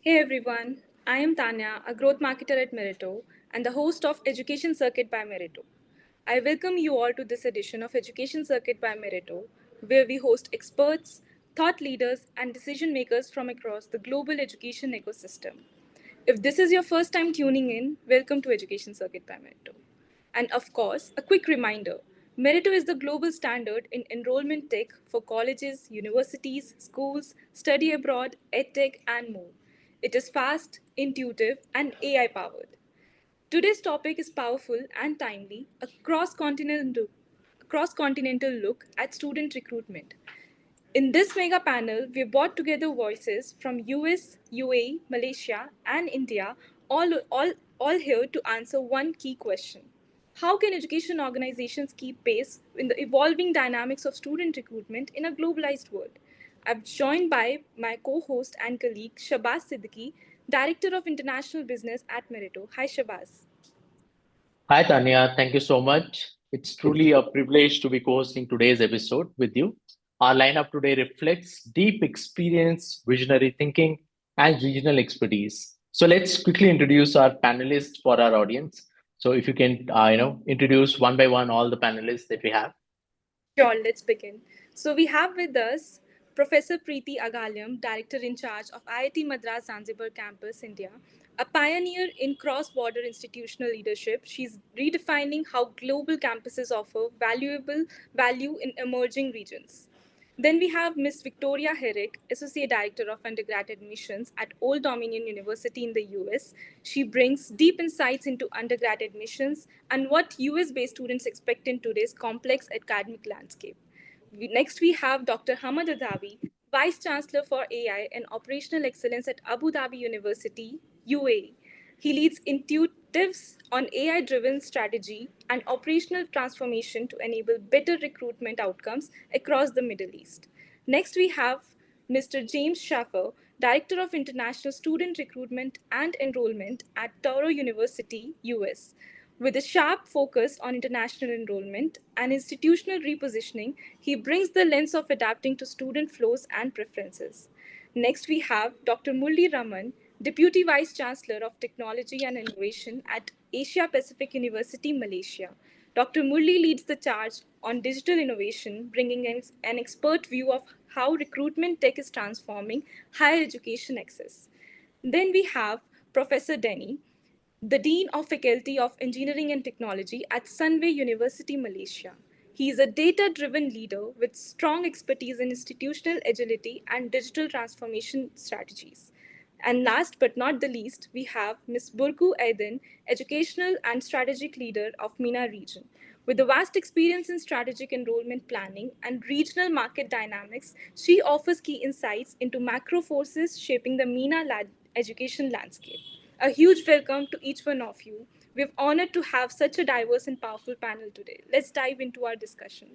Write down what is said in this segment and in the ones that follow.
Hey everyone, I am Tanya, a growth marketer at Meritto and the host of Education Circuit by Meritto. I welcome you all to this edition of Education Circuit by Meritto, where we host experts, thought leaders, and decision makers from across the global education ecosystem. If this is your first time tuning in, welcome to Education Circuit by Meritto. And of course, a quick reminder Meritto is the global standard in enrollment tech for colleges, universities, schools, study abroad, edtech, and more. It is fast, intuitive, and AI powered. Today's topic is powerful and timely a cross-continental look at student recruitment. In this mega panel, we brought together voices from US, UAE, Malaysia, and India, all here to answer one key question. How can education organizations keep pace in the evolving dynamics of student recruitment in a globalized world? I'm joined by my co host and colleague, Shabazz Siddiqui, Director of International Business at Meritto. Hi, Shabazz. Hi, Tanya. Thank you so much. It's truly a privilege to be co-hosting today's episode with you. Our lineup today reflects deep experience, visionary thinking, and regional expertise. So let's quickly introduce our panelists for our audience. So if you can, introduce one by one all the panelists that we have. Sure, let's begin. So we have with us Professor Preeti Agalyam, Director in charge of IIT Madras Zanzibar Campus, India, a pioneer in cross-border institutional leadership. She's redefining how global campuses offer valuable value in emerging regions. Then we have Miss Victoria Herrick, Associate Director of Undergrad Admissions at Old Dominion University in the US. She brings deep insights into undergrad admissions and what US based students expect in today's complex academic landscape. Next, we have Dr. Hamad Adawi, Vice Chancellor for AI and Operational Excellence at Abu Dhabi University, UAE. He leads intuitives on AI driven strategy and operational transformation to enable better recruitment outcomes across the Middle East. Next, we have Mr. James Schaffer, Director of International Student Recruitment and Enrollment at Touro University, US. With a sharp focus on international enrollment and institutional repositioning, he brings the lens of adapting to student flows and preferences. Next, we have Dr. Murli Raman, Deputy Vice Chancellor of Technology and Innovation at Asia Pacific University, Malaysia. Dr. Murli leads the charge on digital innovation, bringing an expert view of how recruitment tech is transforming higher education access. Then we have Professor Denny, the Dean of Faculty of Engineering and Technology at Sunway University, Malaysia. He is a data driven leader with strong expertise in institutional agility and digital transformation strategies. And last but not the least, we have Ms. Burku Aydin, Educational and Strategic Leader of MENA region. With a vast experience in strategic enrollment planning and regional market dynamics, she offers key insights into macro forces shaping the MENA education landscape. A huge welcome to each one of you. We're honored to have such a diverse and powerful panel today. Let's dive into our discussion.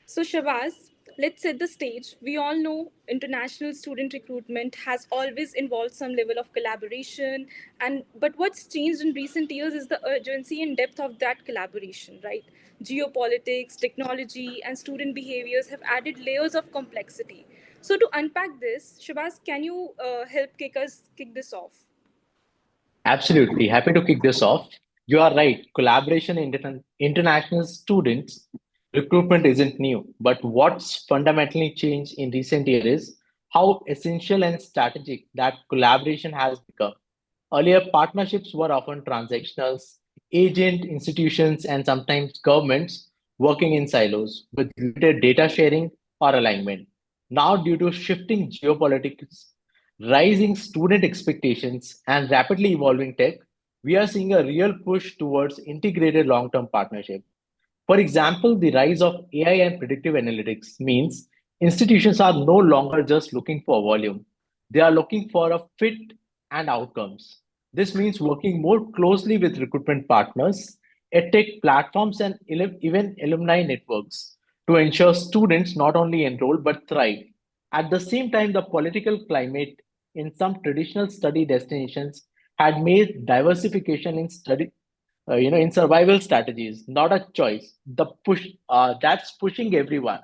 So, Shabazz, let's set the stage. We all know international student recruitment has always involved some level of collaboration, and but what's changed in recent years is the urgency and depth of that collaboration, right? Geopolitics, technology, and student behaviors have added layers of complexity. So, to unpack this, Shabazz, can you help kick this off? Absolutely. Happy to kick this off. You are right. Collaboration in international students recruitment isn't new. But what's fundamentally changed in recent years is how essential and strategic that collaboration has become. Earlier, partnerships were often transactional, agent institutions, and sometimes governments working in silos with limited data sharing or alignment. Now, due to shifting geopolitics, rising student expectations, and rapidly evolving tech, we are seeing a real push towards integrated long term partnership. For example, the rise of AI and predictive analytics means institutions are no longer just looking for volume, they are looking for a fit and outcomes. This means working more closely with recruitment partners, edtech platforms, and even alumni networks to ensure students not only enroll but thrive. At the same time, the political climate in some traditional study destinations had made diversification in study in survival strategies, not a choice. The push that's pushing everyone.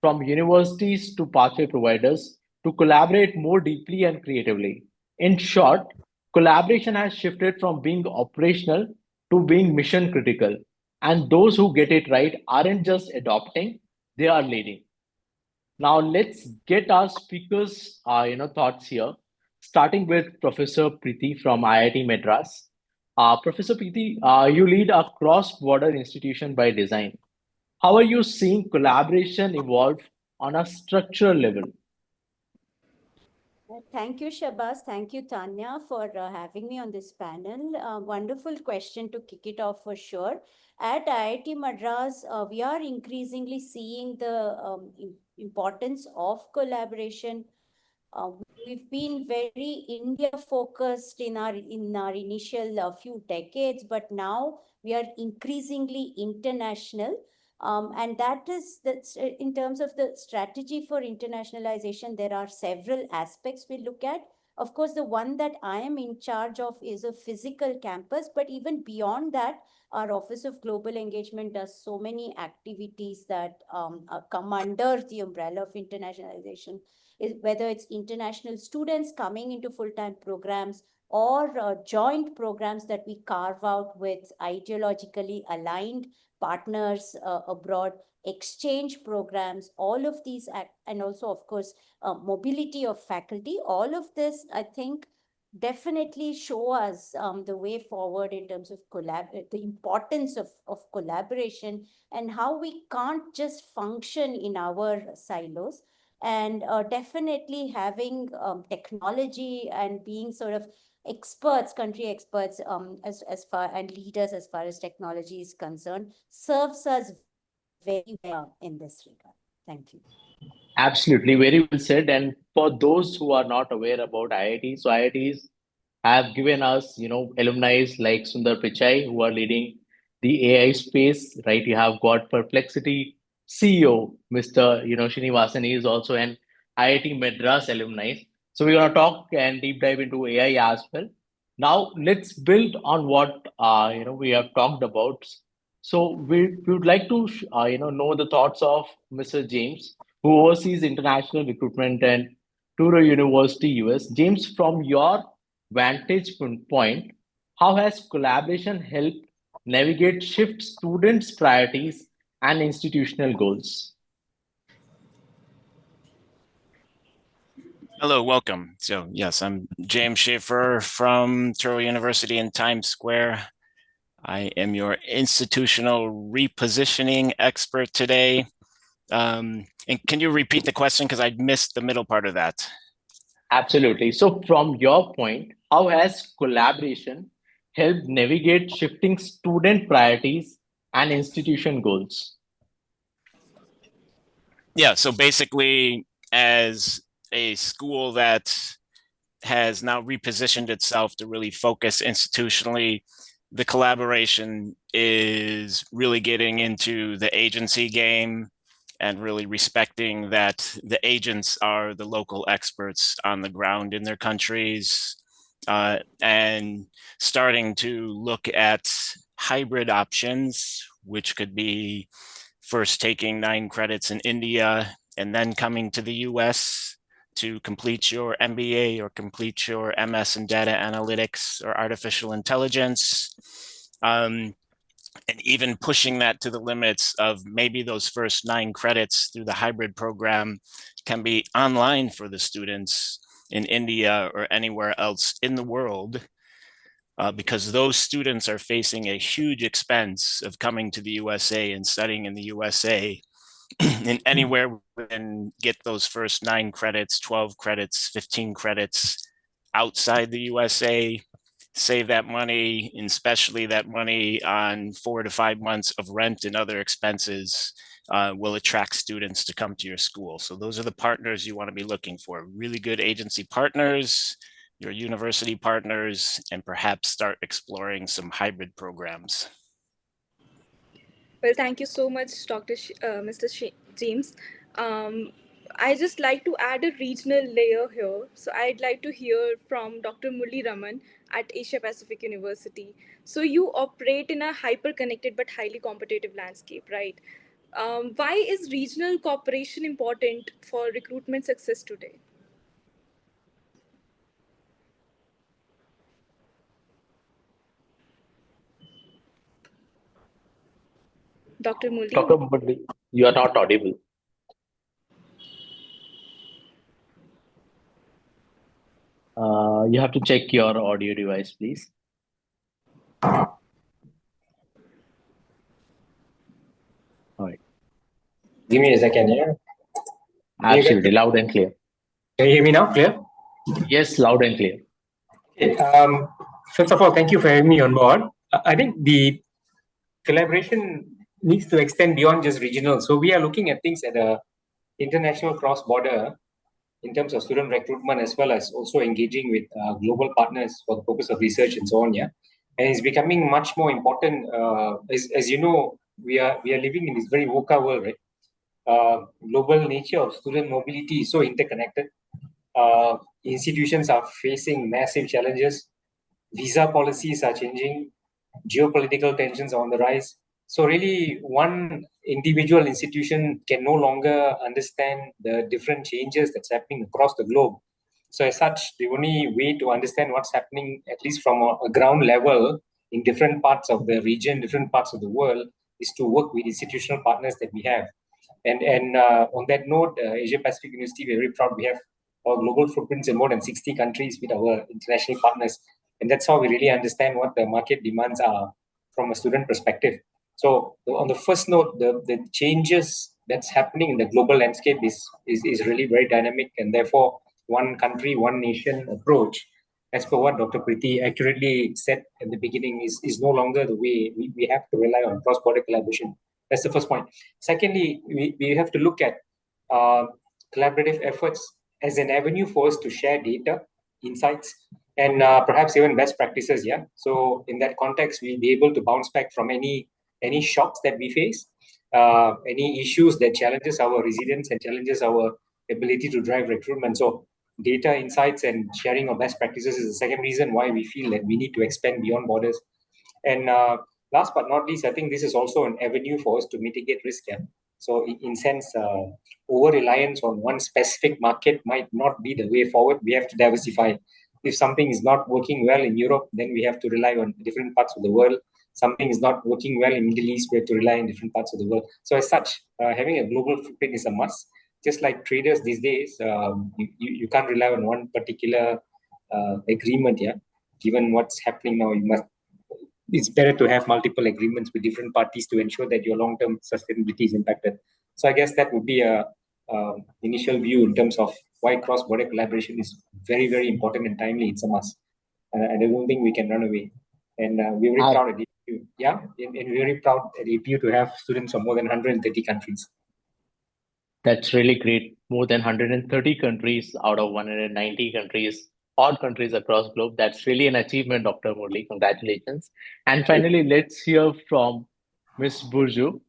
from universities to pathway providers to collaborate more deeply and creatively. In short, collaboration has shifted from being operational to being mission critical. And those who get it right aren't just adopting, they are leading. Now let's get our speakers' thoughts here, starting with Professor Preeti from IIT Madras. Professor Preeti, you lead a cross-border institution by design. How are you seeing collaboration evolve on a structural level? Thank you, Shabazz. Thank you, Tanya, for having me on this panel. Wonderful question to kick it off for sure. At IIT Madras, we are increasingly seeing the importance of collaboration. We've been very India focused in our initial few decades, but now we are increasingly international. And that is that's in terms of the strategy for internationalization, there are several aspects we look at. Of course, the one that I am in charge of is a physical campus, but even beyond that, our Office of Global Engagement does so many activities that come under the umbrella of internationalization, whether it's international students coming into full-time programs or joint programs that we carve out with ideologically aligned partners abroad, exchange programs, all of these, and also, of course, mobility of faculty, all of this, I think, definitely show us the way forward in terms of the importance of collaboration and how we can't just function in our silos, and definitely having technology and being sort of experts, country experts, as far and leaders as far as technology is concerned, serves us very well in this regard. Thank you. Absolutely, very well said. And for those who are not aware about IIT, so IITs have given us, alumni like Sundar Pichai who are leading the AI space, right? You have got Perplexity CEO, Mr. Srinivasan is also an IIT Madras alumni. So we're gonna talk and deep dive into AI as well. Now let's build on what we have talked about. So we would like to know the thoughts of Mr. James, who oversees international recruitment and Touro University US. James, from your vantage point, how has collaboration helped navigate shift students' priorities and institutional goals? Hello, welcome. So yes, I'm James Schaefer from Touro University in Times Square. I am your institutional repositioning expert today. And can you repeat the question? Because I missed the middle part of that. Absolutely. So, from your point, how has collaboration helped navigate shifting student priorities and institution goals? Yeah, so basically, as a school that has now repositioned itself to really focus institutionally, the collaboration is really getting into the agency game and really respecting that the agents are the local experts on the ground in their countries, and starting to look at hybrid options, which could be first taking 9 credits in India and then coming to the US to complete your MBA or complete your MS in data analytics or artificial intelligence. And even pushing that to the limits of maybe those first 9 credits through the hybrid program can be online for the students in India or anywhere else in the world, because those students are facing a huge expense of coming to the USA and studying in the USA. And anywhere we can get those first 9 credits, 12 credits, 15 credits outside the USA, save that money, and especially that money on 4 to 5 months of rent and other expenses, will attract students to come to your school. So those are the partners you want to be looking for. Really good agency partners, your university partners, and perhaps start exploring some hybrid programs. Well, thank you so much, Mr. James. I just like to add a regional layer here. So I'd like to hear from Dr. Murli Raman at Asia Pacific University. So you operate in a hyper-connected but highly competitive landscape, right? Why is regional cooperation important for recruitment success today? Dr. Murli? Dr. Murli, you are not audible. You have to check your audio device, please. All right. Give me a second, yeah. Absolutely, loud and clear. Can you hear me now? Clear? Yes, loud and clear. Okay. First of all, thank you for having me on board. I think the collaboration needs to extend beyond just regional. So we are looking at things at a international cross-border in terms of student recruitment, as well as also engaging with global partners for the purpose of research and so on. Yeah, and it's becoming much more important. As you know, we are living in this very VUCA world, right? Global nature of student mobility is so interconnected. Institutions are facing massive challenges. Visa policies are changing. Geopolitical tensions are on the rise. So really, one individual institution can no longer understand the different changes that's happening across the globe. So as such, the only way to understand what's happening, at least from a ground level, in different parts of the region, different parts of the world, is to work with institutional partners that we have. And on that note, Asia Pacific University, we're very proud we have our global footprints in more than 60 countries with our international partners. And that's how we really understand what the market demands are from a student perspective. So on the first note, the changes that's happening in the global landscape is really very dynamic, and therefore one country, one nation approach, as per what Dr. Preeti accurately said at the beginning, is no longer the way. We have to rely on cross-border collaboration. That's the first point. Secondly, we have to look at collaborative efforts as an avenue for us to share data, insights, and perhaps even best practices. Yeah. So in that context, we'll be able to bounce back from any shocks that we face, any issues that challenges our resilience and challenges our ability to drive recruitment. So data, insights, and sharing of best practices is the second reason why we feel that we need to expand beyond borders. And last but not least, I think this is also an avenue for us to mitigate risk. Yeah. So in sense, over-reliance on one specific market might not be the way forward. We have to diversify. If something is not working well in Europe, then we have to rely on different parts of the world. Something is not working well in Middle East, we have to rely on different parts of the world. So as such, having a global footprint is a must. Just like traders these days, you can't rely on one particular agreement. Yeah, given what's happening now, it's better to have multiple agreements with different parties to ensure that your long-term sustainability is impacted. So I guess that would be a initial view in terms of why cross-border collaboration is very, very important and timely. It's a must. And I don't think we can run away. And we're very proud at APU. Yeah, and we're very proud at APU to have students from more than 130 countries. That's really great. More than 130 countries out of 190 countries, all countries across globe. That's really an achievement, Dr. Murli. Congratulations. And finally, let's hear from Ms. Burju.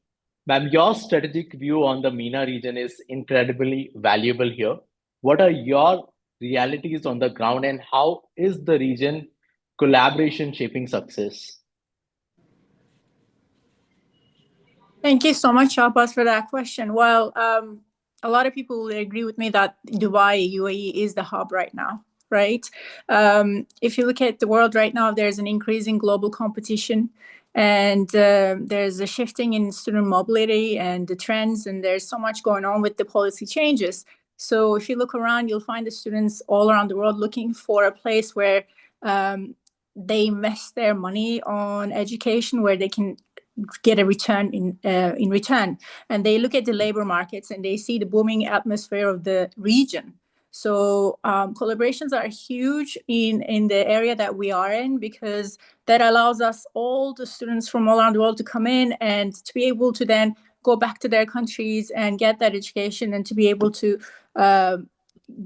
Ma'am, your strategic view on the MENA region is incredibly valuable here. What are your realities on the ground, and how is the region collaboration shaping success? Thank you so much, Abbas, for that question. Well, a lot of people will agree with me that Dubai, UAE is the hub right now, right? If you look at the world right now, there's an increasing global competition, and there's a shifting in student mobility and the trends, and there's so much going on with the policy changes. So if you look around, you'll find the students all around the world looking for a place where they invest their money on education, where they can get a return in return. And they look at the labor markets and they see the booming atmosphere of the region. So collaborations are huge in the area that we are in, because that allows us, all the students from all around the world, to come in and to be able to then go back to their countries and get that education, and to be able to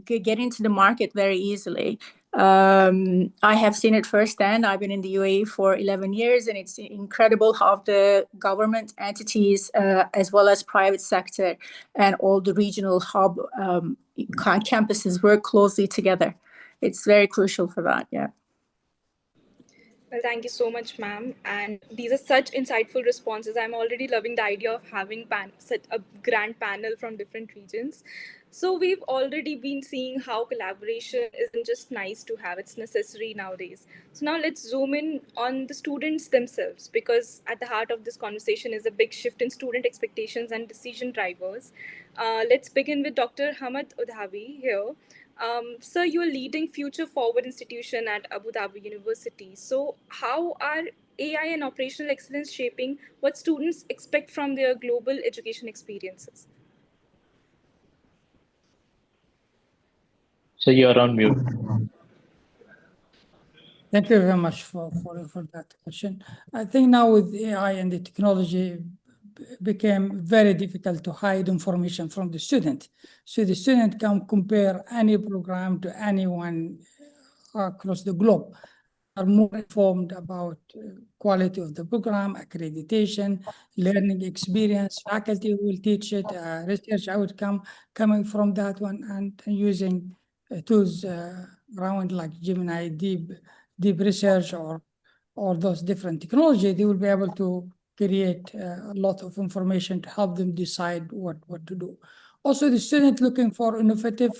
get into the market very easily. I have seen it firsthand. I've been in the UAE for 11 years, and it's incredible how the government entities, as well as private sector and all the regional hub campuses work closely together. It's very crucial for that, yeah. Well, thank you so much, ma'am. And these are such insightful responses. I'm already loving the idea of having such a grand panel from different regions. So we've already been seeing how collaboration isn't just nice to have; it's necessary nowadays. So now let's zoom in on the students themselves, because at the heart of this conversation is a big shift in student expectations and decision drivers. Let's begin with Dr. Hamad Udhavi here. Sir, you're leading Future Forward Institution at Abu Dhabi University. So, how are AI and operational excellence shaping what students expect from their global education experiences? So you're on mute. Thank you very much for that question. I think now with AI and the technology became very difficult to hide information from the student. So the student can compare any program to anyone across the globe, are more informed about quality of the program, accreditation, learning experience, faculty will teach it, research outcome coming from that one, and using tools around like Gemini, deep research or those different technology, they will be able to create a lot of information to help them decide what to do. Also, the student looking for innovative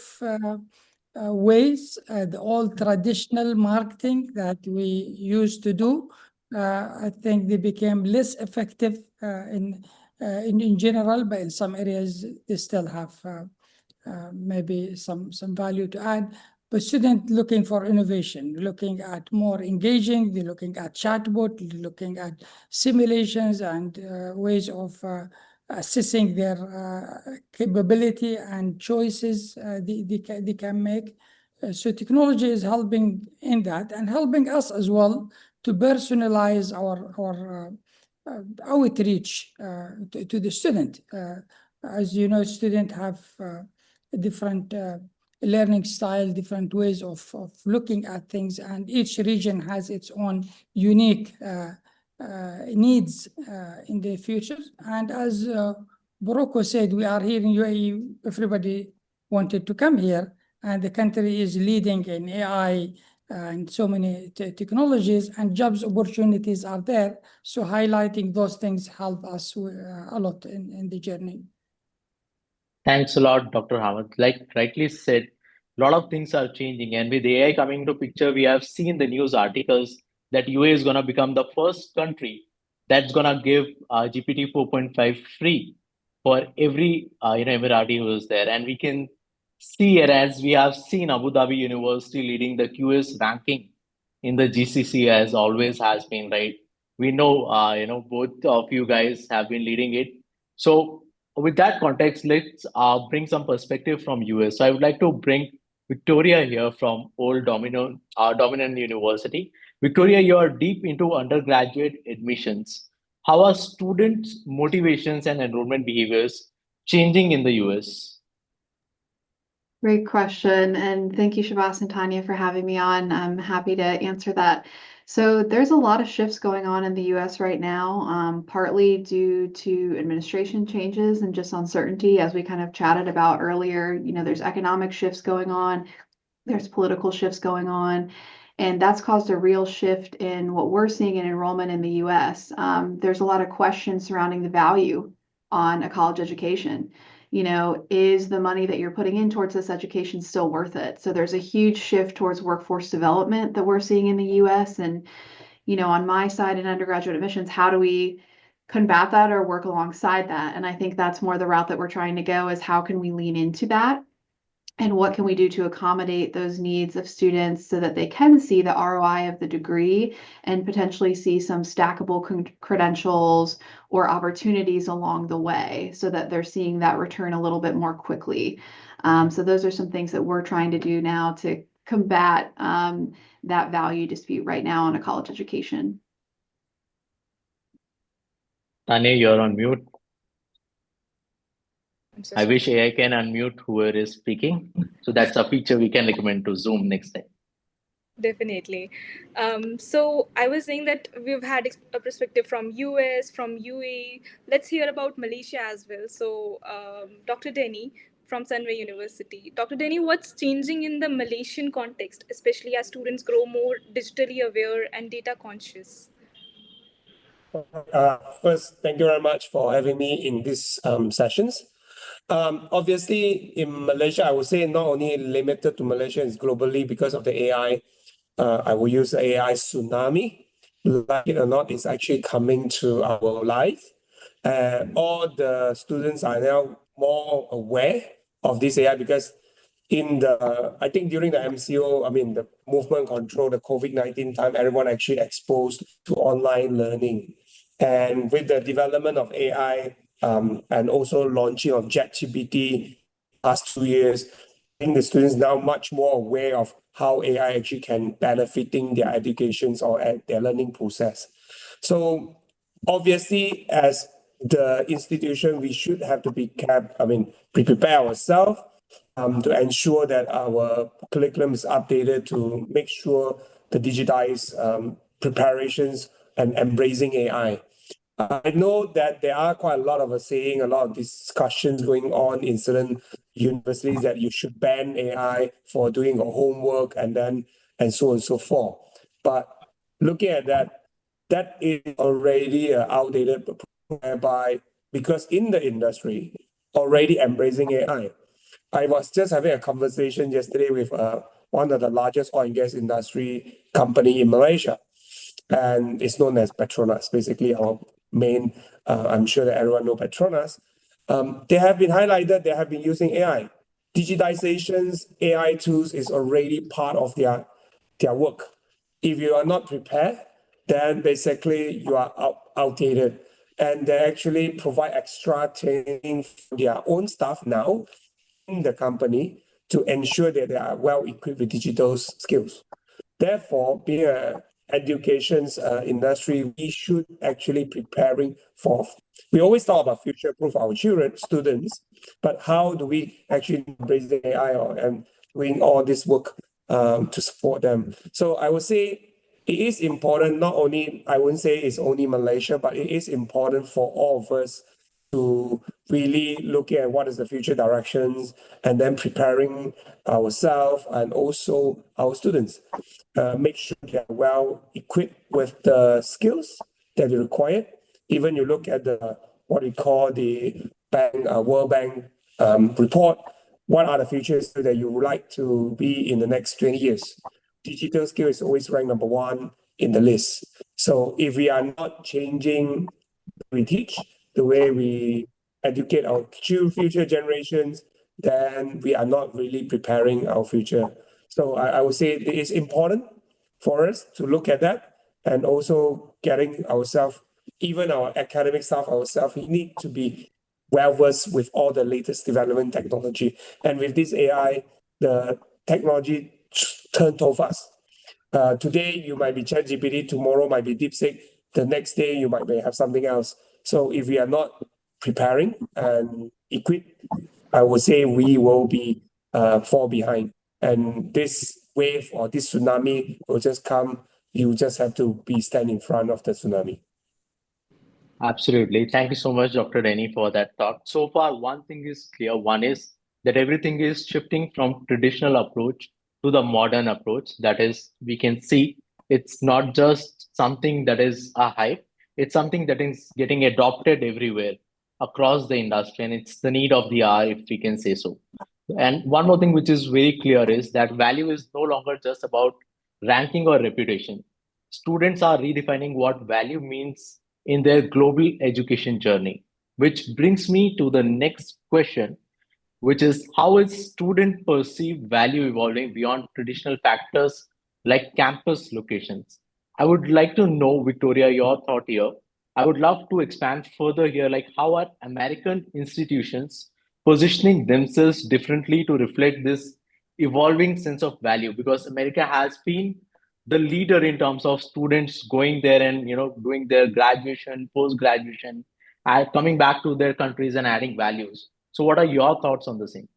ways, the old traditional marketing that we used to do, I think they became less effective in general, but in some areas they still have maybe some value to add. But students looking for innovation, looking at more engaging, they're looking at chatbot, they're looking at simulations and ways of assessing their capability and choices they can make. So technology is helping in that and helping us as well to personalize our outreach to the student. As you know, students have different learning style, different ways of looking at things, and each region has its own unique needs in the future. And as Boroko said, we are here in UAE, everybody wanted to come here, and the country is leading in AI and so many technologies, and jobs opportunities are there. So highlighting those things help us a lot in the journey. Thanks a lot, Dr. Hamad. Like rightly said, a lot of things are changing, and with AI coming into picture, we have seen the news articles that UAE is going to become the first country that's going to give GPT 4.5 free for every Emirati who is there, and we can see it as we have seen Abu Dhabi University leading the QS ranking in the GCC as always has been, right? We know, both of you guys have been leading it. So with that context, let's bring some perspective from US. So I would like to bring Victoria here from Old Dominant University. Victoria, you are deep into undergraduate admissions. How are students' motivations and enrollment behaviors changing in the US? Great question. And thank you, Shabazz and Tanya, for having me on. I'm happy to answer that. So there's a lot of shifts going on in the US right now, partly due to administration changes and just uncertainty, as we kind of chatted about earlier. You know, there's economic shifts going on, there's political shifts going on, and that's caused a real shift in what we're seeing in enrollment in the US. There's a lot of questions surrounding the value on a college education. You know, is the money that you're putting in towards this education still worth it? So there's a huge shift towards workforce development that we're seeing in the US. And, you know, on my side in undergraduate admissions, how do we combat that or work alongside that? And I think that's more the route that we're trying to go, is how can we lean into that? And what can we do to accommodate those needs of students so that they can see the ROI of the degree and potentially see some stackable credentials or opportunities along the way, so that they're seeing that return a little bit more quickly. So those are some things that we're trying to do now to combat that value dispute right now in a college education. Tanya, you're on mute. So I wish AI can unmute whoever is speaking. So that's a feature we can recommend to Zoom next time. Definitely. So I was saying that we've had a perspective from US, from UAE. Let's hear about Malaysia as well. So, Dr. Denny, from Sunway University. Dr. Denny, what's changing in the Malaysian context, especially as students grow more digitally aware and data conscious? First, thank you very much for having me in these sessions. Obviously, in Malaysia, I would say not only limited to Malaysia, it's globally because of the AI. I will use the AI tsunami. Like it or not, it's actually coming to our life. All the students are now more aware of this AI because I think during the MCO, I mean, the movement control, the COVID-19 time, everyone actually exposed to online learning. And with the development of AI and also launching of ChatGPT past 2 years, I think the students now much more aware of how AI actually can benefiting their educations or their learning process. So obviously, as the institution, we should have to be prepare ourselves to ensure that our curriculum is updated to make sure the digitized preparations and embracing AI. I know that there are quite a lot of saying, a lot of discussions going on in certain universities that you should ban AI for doing your homework and so on and so forth. But looking at that, that is already outdated, whereby because in the industry already embracing AI. I was just having a conversation yesterday with one of the largest oil and gas industry company in Malaysia, and it's known as Petronas. Basically, our main. I'm sure that everyone know Petronas. They have been highlighted. They have been using AI. Digitizations, AI tools is already part of their work. If you are not prepared, then basically you are outdated. And they actually provide extra training for their own staff now in the company to ensure that they are well equipped with digital skills. Therefore, being an education industry, we should actually preparing for. We always talk about future-proof our children, students, but how do we actually embrace the AI and doing all this work to support them? So I would say it is important. Not only I wouldn't say it's only Malaysia, but it is important for all of us to really look at what is the future directions and then preparing ourselves and also our students. Make sure they're well equipped with the skills that are required. Even you look at what we call the World Bank report, what are the futures that you would like to be in the next 20 years? Digital skill is always ranked number one in the list. So if we are not changing we teach, the way we educate our future generations, then we are not really preparing our future. So I would say it is important for us to look at that and also getting ourselves, even our academic staff ourselves, we need to be well versed with all the latest development technology. And with this AI, the technology turned so fast. Today you might be ChatGPT, tomorrow might be DeepSeek, the next day you might have something else. So if we are not preparing and equipped, I would say we will be fall behind. And this wave or this tsunami will just come. You just have to be stand in front of the tsunami. Absolutely. Thank you so much, Dr. Denny, for that thought. So far, one thing is clear. One is that everything is shifting from traditional approach to the modern approach. That is, we can see it's not just something that is a hype. It's something that is getting adopted everywhere across the industry, and it's the need of the hour, if we can say so. And one more thing which is very clear is that value is no longer just about ranking or reputation. Students are redefining what value means in their global education journey, which brings me to the next question, which is how is student perceived value evolving beyond traditional factors like campus locations? I would like to know, Victoria, your thought here. I would love to expand further here, like how are American institutions positioning themselves differently to reflect this evolving sense of value? Because America has been the leader in terms of students going there and doing their graduation, post graduation, and coming back to their countries and adding values. So what are your thoughts on the same?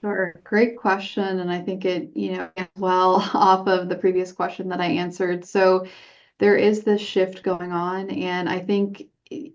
Sure, great question. And I think it, as well off of the previous question that I answered. So there is this shift going on. And I think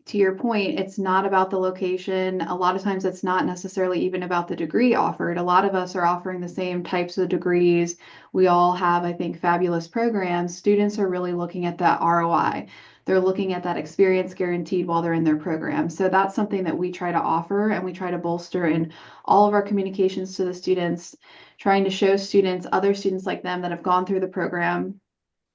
to your point, it's not about the location. A lot of times it's not necessarily even about the degree offered. A lot of us are offering the same types of degrees. We all have, I think, fabulous programs. Students are really looking at that ROI. They're looking at that experience guaranteed while they're in their program. So that's something that we try to offer and we try to bolster in all of our communications to the students, trying to show students, other students like them that have gone through the program,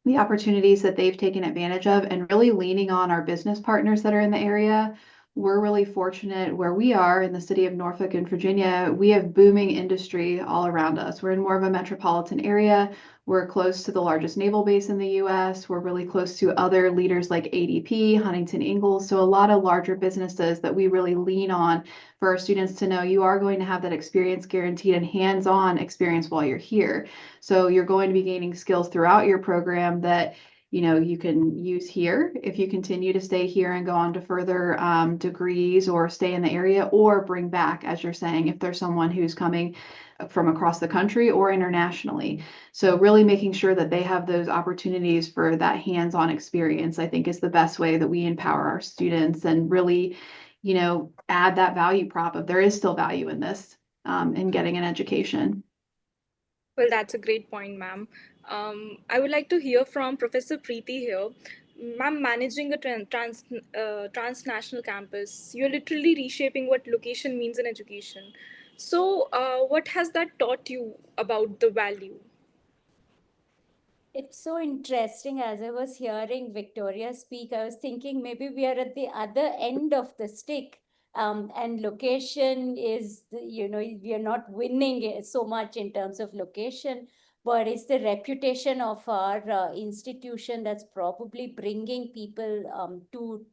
the opportunities that they've taken advantage of, and really leaning on our business partners that are in the area. We're really fortunate where we are in the city of Norfolk in Virginia. We have booming industry all around us. We're in more of a metropolitan area. We're close to the largest naval base in the US. We're really close to other leaders like ADP, Huntington Ingalls. So a lot of larger businesses that we really lean on for our students to know you are going to have that experience guaranteed and hands-on experience while you're here. So you're going to be gaining skills throughout your program that you can use here if you continue to stay here and go on to further degrees or stay in the area, or bring back, as you're saying, if there's someone who's coming from across the country or internationally. So really making sure that they have those opportunities for that hands-on experience, I think, is the best way that we empower our students and really, add that value prop of there is still value in this, in getting an education. Well, that's a great point, ma'am. I would like to hear from Professor Preeti here. Ma'am, managing a transnational campus, you're literally reshaping what location means in education. So, what has that taught you about the value? It's so interesting. As I was hearing Victoria speak, I was thinking maybe we are at the other end of the stick. And location is, we are not winning so much in terms of location, but it's the reputation of our institution that's probably bringing people to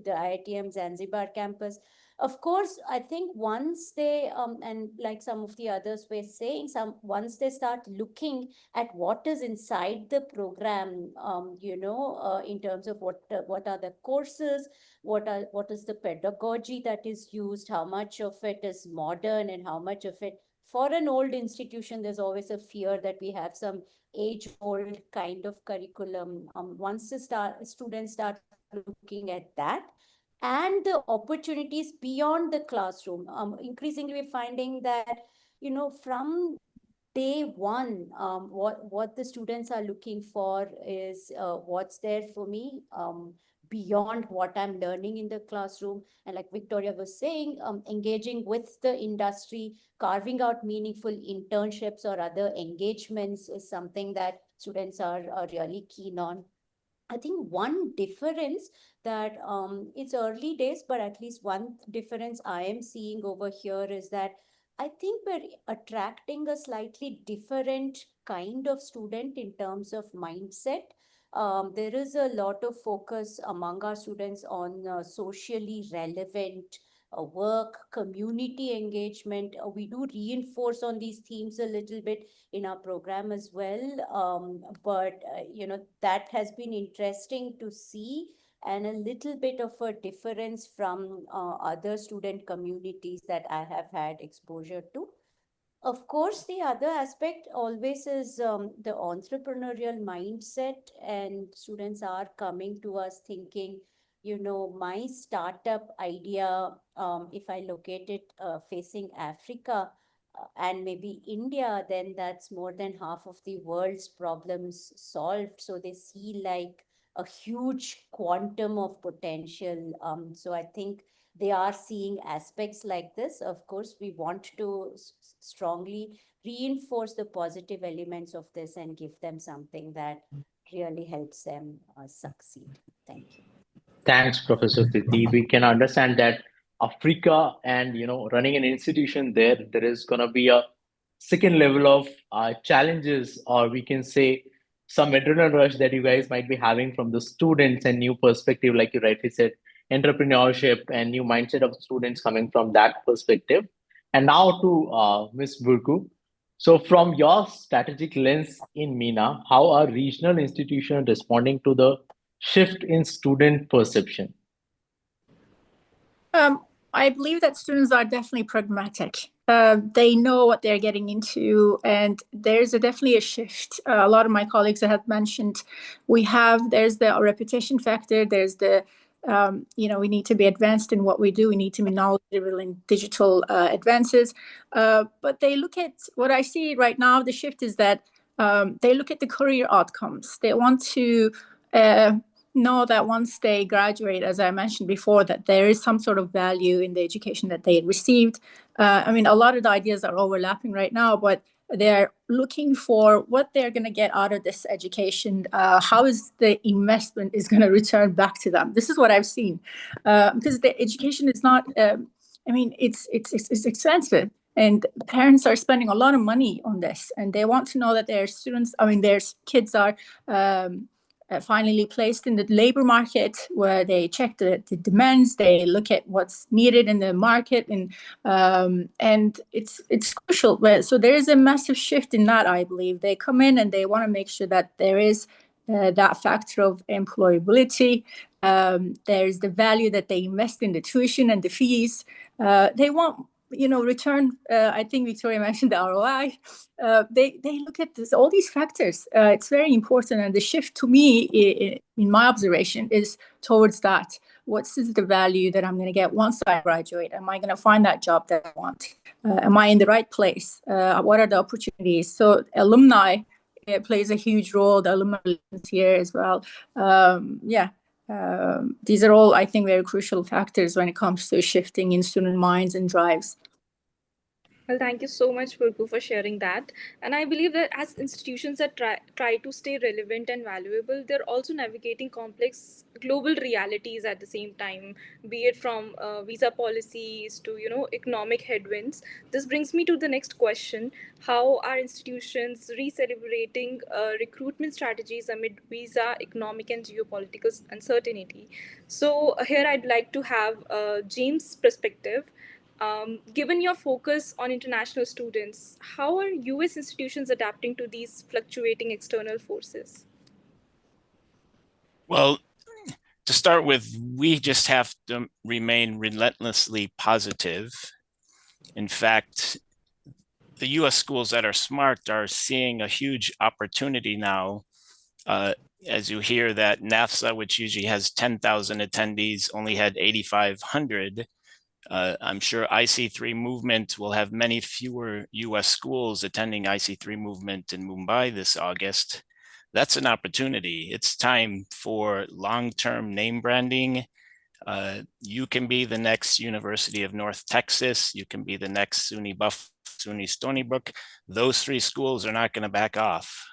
the IITM Zanzibar campus. Of course, I think once they, and like some of the others were saying, once they start looking at what is inside the program, in terms of what are the courses, what is the pedagogy that is used, how much of it is modern, and how much of it, for an old institution, there's always a fear that we have some age-old kind of curriculum. Once the students start looking at that, and the opportunities beyond the classroom, increasingly we're finding that, from day one, what the students are looking for is what's there for me beyond what I'm learning in the classroom. And like Victoria was saying, engaging with the industry, carving out meaningful internships or other engagements is something that students are really keen on. I think one difference that it's early days, but at least one difference I am seeing over here is that I think we're attracting a slightly different kind of student in terms of mindset. There is a lot of focus among our students on socially relevant work, community engagement. We do reinforce on these themes a little bit in our program as well. But that has been interesting to see, and a little bit of a difference from other student communities that I have had exposure to. Of course, the other aspect always is the entrepreneurial mindset, and students are coming to us thinking, my startup idea, if I locate it facing Africa and maybe India, then that's more than half of the world's problems solved. So they see like a huge quantum of potential. So I think they are seeing aspects like this. Of course, we want to strongly reinforce the positive elements of this and give them something that really helps them succeed. Thank you. Thanks, Professor Priti. We can understand that Africa and running an institution there is gonna be a second level of challenges, or we can say some adrenaline rush that you guys might be having from the students and new perspective, like you rightly said, entrepreneurship and new mindset of students coming from that perspective. And now to Ms. Burku. So, from your strategic lens in MENA, how are regional institutions responding to the shift in student perception? I believe that students are definitely pragmatic. They know what they're getting into, and there's definitely a shift. A lot of my colleagues have mentioned there's the reputation factor, there's the we need to be advanced in what we do. We need to be knowledgeable in digital advances. But they look at what I see right now. The shift is that they look at the career outcomes. They want to know that once they graduate, as I mentioned before, that there is some sort of value in the education that they received. A lot of the ideas are overlapping right now, but they're looking for what they're going to get out of this education. How is the investment is going to return back to them? This is what I've seen, because the education is not. It's expensive, and parents are spending a lot of money on this, and they want to know that their students, their kids are finally placed in the labor market, where they check the demands, they look at what's needed in the market, and it's crucial. So there is a massive shift in that, I believe. They come in and they want to make sure that there is that factor of employability. There's the value that they invest in the tuition and the fees. They want return. I think Victoria mentioned the ROI. They look at all these factors. It's very important, and the shift to me, in my observation, is towards that. What is the value that I'm going to get once I graduate? Am I going to find that job that I want? Am I in the right place? What are the opportunities? So alumni plays a huge role. The alumni here as well. These are all, I think, very crucial factors when it comes to shifting in student minds and drives. Well, thank you so much, Purku, for sharing that. And I believe that as institutions that try to stay relevant and valuable, they're also navigating complex global realities at the same time, be it from visa policies to, economic headwinds. This brings me to the next question. How are institutions recalibrating recruitment strategies amid visa, economic, and geopolitical uncertainty? So here I'd like to have James' perspective. Given your focus on international students, how are US institutions adapting to these fluctuating external forces? Well, to start with, we just have to remain relentlessly positive. In fact, the US schools that are smart are seeing a huge opportunity now. As you hear that NAFSA, which usually has 10,000 attendees, only had 8,500. I'm sure IC3 Movement will have many fewer US schools attending IC3 Movement in Mumbai this August. That's an opportunity. It's time for long-term name branding. You can be the next University of North Texas. You can be the next SUNY Buff, SUNY Stony Brook. Those three schools are not going to back off.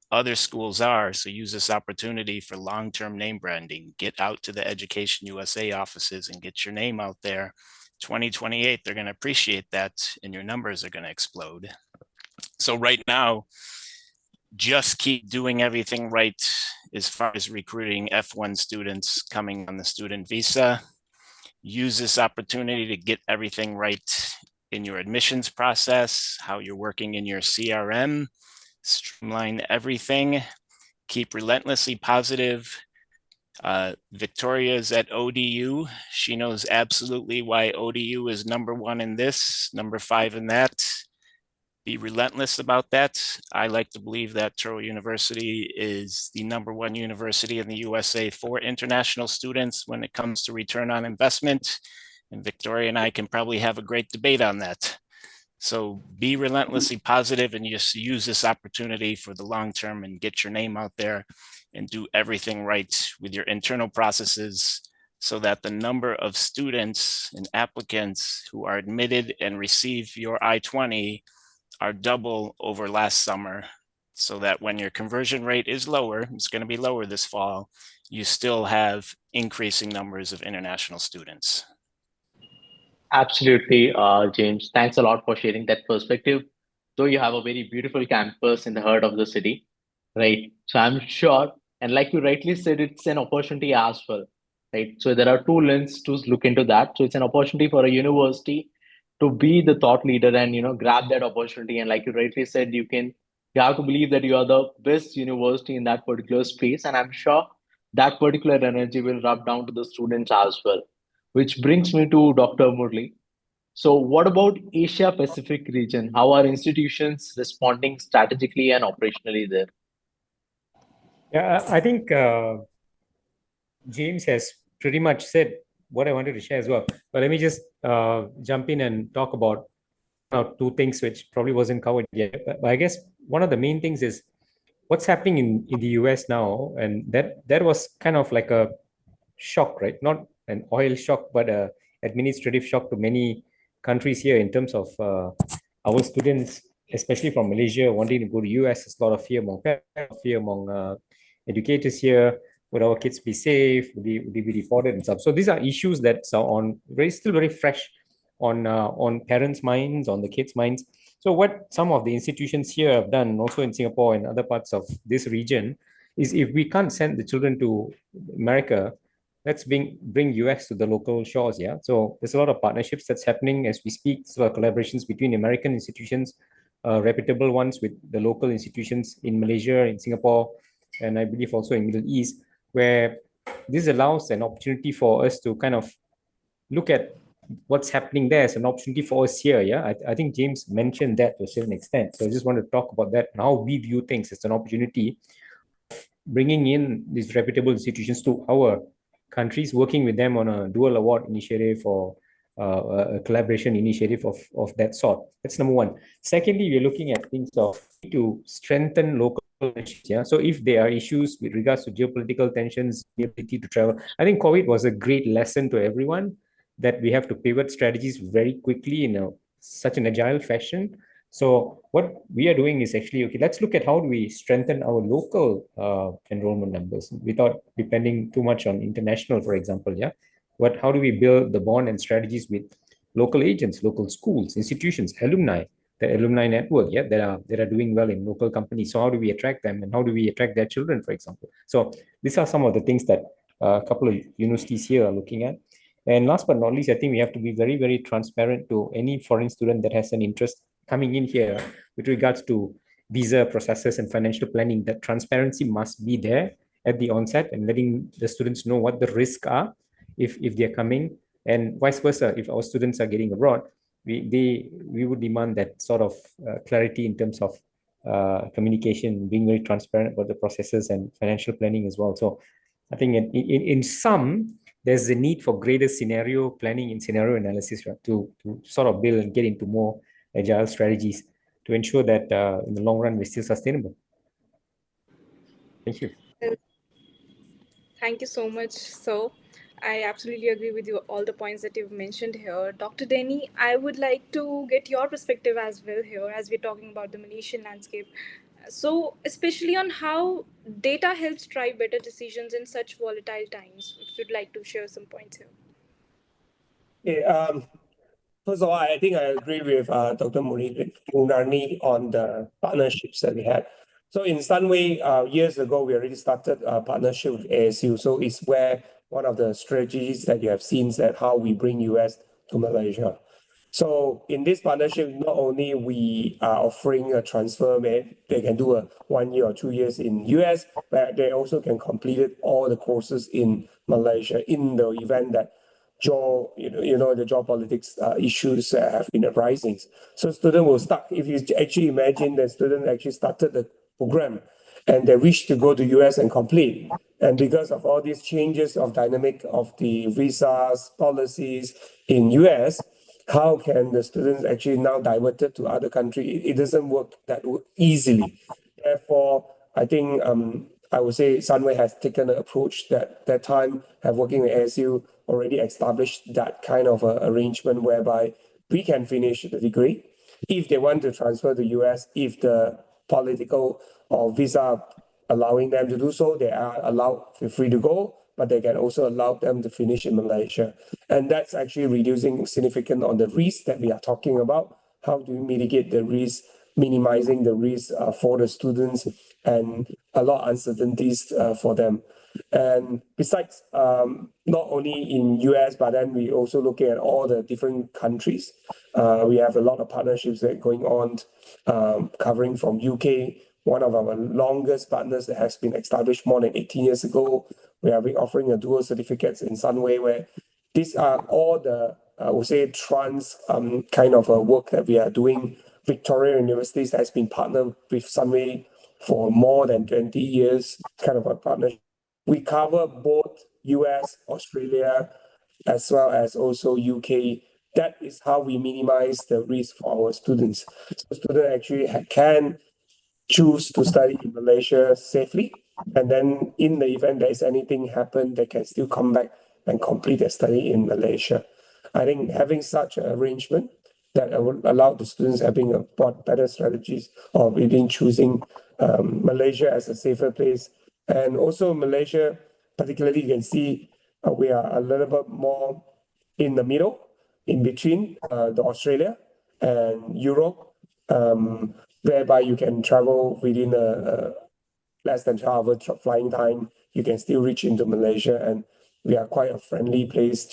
Other schools are, so use this opportunity for long-term name branding. Get out to the Education USA offices and get your name out there. 2028, they're going to appreciate that, and your numbers are going to explode. So right now, just keep doing everything right as far as recruiting F1 students coming on the student visa. Use this opportunity to get everything right in your admissions process, how you're working in your CRM. Streamline everything, keep relentlessly positive. Victoria's at ODU. She knows absolutely why ODU is #1 in this, #5 in that. Be relentless about that. I like to believe that Touro University is the #1 university in the USA for international students when it comes to return on investment. And Victoria and I can probably have a great debate on that. So be relentlessly positive and just use this opportunity for the long term and get your name out there and do everything right with your internal processes so that the number of students and applicants who are admitted and receive your I-20 are double over last summer, so that when your conversion rate is lower, it's going to be lower this fall, you still have increasing numbers of international students. Absolutely, James. Thanks a lot for sharing that perspective. Though you have a very beautiful campus in the heart of the city, right? So I'm sure, and like you rightly said, it's an opportunity as well, right? So there are two lenses to look into that. So it's an opportunity for a university to be the thought leader and grab that opportunity. And like you rightly said, you have to believe that you are the best university in that particular space. And I'm sure that particular energy will rub down to the students as well. Which brings me to Dr. Murli. So, what about Asia Pacific region? How are institutions responding strategically and operationally there? Yeah, I think James has pretty much said what I wanted to share as well. But let me just jump in and talk about two things which probably wasn't covered yet. But I guess one of the main things is what's happening in the US now, and that was kind of like a shock, right? Not an oil shock, but a administrative shock to many countries here in terms of our students, especially from Malaysia, wanting to go to US. There's a lot of fear among parents, fear among educators here. Would our kids be safe? Would they be deported and stuff? So these are issues that are still very fresh on parents' minds, on the kids' minds. So what some of the institutions here have done, also in Singapore and other parts of this region, is if we can't send the children to America, let's bring US to the local shores. Yeah. So there's a lot of partnerships that's happening as we speak. So collaborations between American institutions, reputable ones with the local institutions in Malaysia, in Singapore, and I believe also in Middle East, where this allows an opportunity for us to kind of look at what's happening there as an opportunity for us here. Yeah, I think James mentioned that to a certain extent. So I just want to talk about that and how we view things as an opportunity, bringing in these reputable institutions to our countries, working with them on a dual award initiative or a collaboration initiative of that sort. That's number one. Secondly, we're looking at things to strengthen local relationships. Yeah. So if there are issues with regards to geopolitical tensions, the ability to travel, I think COVID was a great lesson to everyone that we have to pivot strategies very quickly in such an agile fashion. So what we are doing is actually, okay, let's look at how do we strengthen our local enrollment numbers without depending too much on international, for example. Yeah. How do we build the bond and strategies with local agents, local schools, institutions, alumni, the alumni network, yeah, that are doing well in local companies. So how do we attract them and how do we attract their children, for example? So these are some of the things that a couple of universities here are looking at. And last but not least, I think we have to be very, very transparent to any foreign student that has an interest coming in here with regards to visa processes and financial planning. That transparency must be there at the onset and letting the students know what the risks are if they're coming, and vice versa. If our students are getting abroad, we would demand that sort of clarity in terms of communication, being very transparent about the processes and financial planning as well. So I think in some, there's a need for greater scenario planning and scenario analysis, right, to sort of build and get into more agile strategies to ensure that in the long run we're still sustainable. Thank you. Thank you so much. So I absolutely agree with you, all the points that you've mentioned here. Dr. Denny, I would like to get your perspective as well here as we're talking about the Malaysian landscape. So, especially on how data helps drive better decisions in such volatile times, if you'd like to share some points here. Yeah, first of all, I think I agree with Dr. Munarni on the partnerships that we had. So in Sunway, years ago, we already started a partnership with ASU. So it's where one of the strategies that you have seen is that how we bring US to Malaysia. So in this partnership, not only we are offering a transfer where they can do a 1 year or 2 years in US, but they also can complete all the courses in Malaysia in the event that the geopolitics issues have been arising. So student will start, if you actually imagine that student actually started the program and they wish to go to US and complete. And because of all these changes of dynamic of the visas, policies in US, how can the students actually now diverted to other country? It doesn't work that easily. Therefore, I think I would say Sunway has taken an approach that time have working with ASU already established that kind of arrangement whereby we can finish the degree. If they want to transfer to US, if the political or visa allowing them to do so, they are allowed, feel free to go, but they can also allow them to finish in Malaysia. And that's actually reducing significant on the risk that we are talking about. How do we mitigate the risk, minimizing the risk for the students, and a lot of uncertainties for them. And besides, not only in US, but then we also looking at all the different countries. We have a lot of partnerships that are going on, covering from UK, one of our longest partners that has been established more than 18 years ago. We are offering a dual certificates in Sunway, where these are all the, I would say, kind of work that we are doing. Victoria University has been partnered with Sunway for more than 20 years, kind of a partnership. We cover both US, Australia, as well as also UK. That is how we minimize the risk for our students. So students actually can choose to study in Malaysia safely, and then in the event there is anything happen, they can still come back and complete their study in Malaysia. I think having such an arrangement that would allow the students having a better strategies of within choosing Malaysia as a safer place. And also Malaysia, particularly, you can see we are a little bit more in the middle, in between the Australia and Europe, whereby you can travel within a less than 12 hour flying time. You can still reach into Malaysia, and we are quite a friendly place